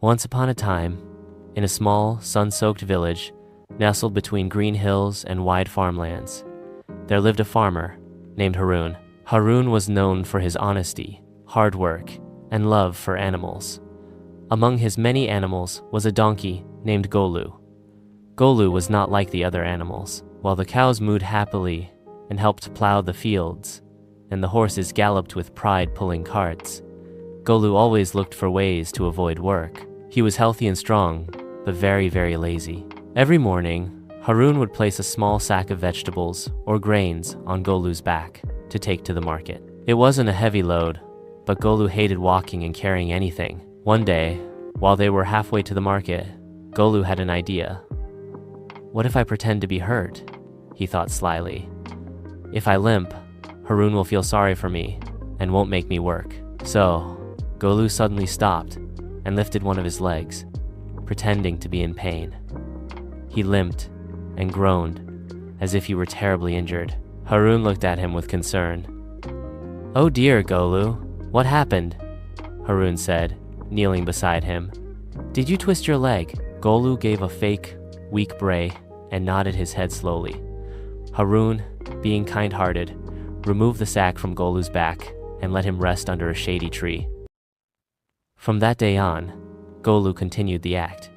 Once upon a time, in a small, sun-soaked village, nestled between green hills and wide farmlands, there lived a farmer named Harun. Harun was known for his honesty, hard work, and love for animals. Among his many animals was a donkey named Golu. Golu was not like the other animals. While the cows mooed happily and helped plow the fields, and the horses galloped with pride pulling carts, Golu always looked for ways to avoid work. He was healthy and strong, but very, very lazy. Every morning, Harun would place a small sack of vegetables or grains on Golu's back to take to the market. It wasn't a heavy load, but Golu hated walking and carrying anything. One day, while they were halfway to the market, Golu had an idea. What if I pretend to be hurt? He thought slyly. If I limp, Harun will feel sorry for me and won't make me work. So, Golu suddenly stopped and lifted one of his legs, pretending to be in pain. He limped and groaned as if he were terribly injured. Harun looked at him with concern. "Oh dear, Golu, what happened?" Harun said, kneeling beside him. "Did you twist your leg?" Golu gave a fake, weak bray and nodded his head slowly. Harun, being kind-hearted, removed the sack from Golu's back and let him rest under a shady tree. From that day on, Golu continued the act.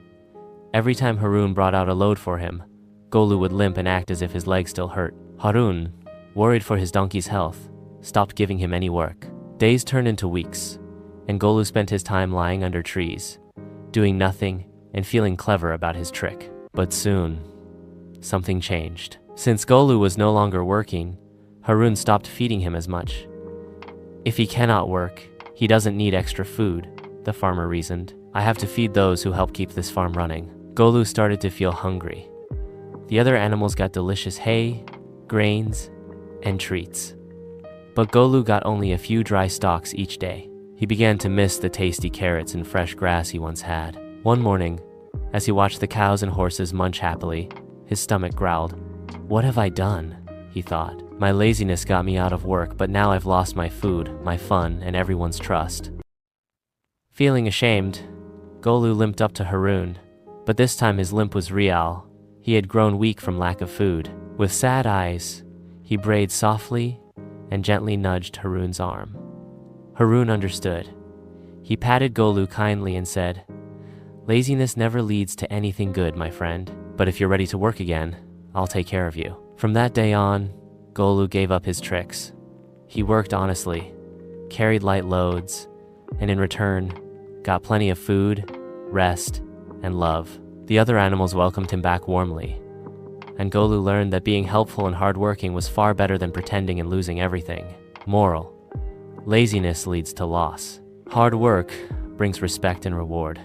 Every time Harun brought out a load for him, Golu would limp and act as if his leg still hurt. Harun, worried for his donkey's health, stopped giving him any work. Days turned into weeks, and Golu spent his time lying under trees, doing nothing and feeling clever about his trick. But soon, something changed. Since Golu was no longer working, Harun stopped feeding him as much. If he cannot work, he doesn't need extra food, the farmer reasoned. I have to feed those who help keep this farm running. Golu started to feel hungry. The other animals got delicious hay, grains, and treats. But Golu got only a few dry stalks each day. He began to miss the tasty carrots and fresh grass he once had. One morning, as he watched the cows and horses munch happily, his stomach growled. "What have I done?" he thought. "My laziness got me out of work, but now I've lost my food, my fun, and everyone's trust." Feeling ashamed, Golu limped up to Harun, but this time his limp was real. He had grown weak from lack of food. With sad eyes, he brayed softly and gently nudged Harun's arm. Harun understood. He patted Golu kindly and said, "Laziness never leads to anything good, my friend. But if you're ready to work again, I'll take care of you." From that day on, Golu gave up his tricks. He worked honestly, carried light loads, and in return, got plenty of food, rest, and love. The other animals welcomed him back warmly, and Golu learned that being helpful and hardworking was far better than pretending and losing everything. Moral: laziness leads to loss. Hard work brings respect and reward.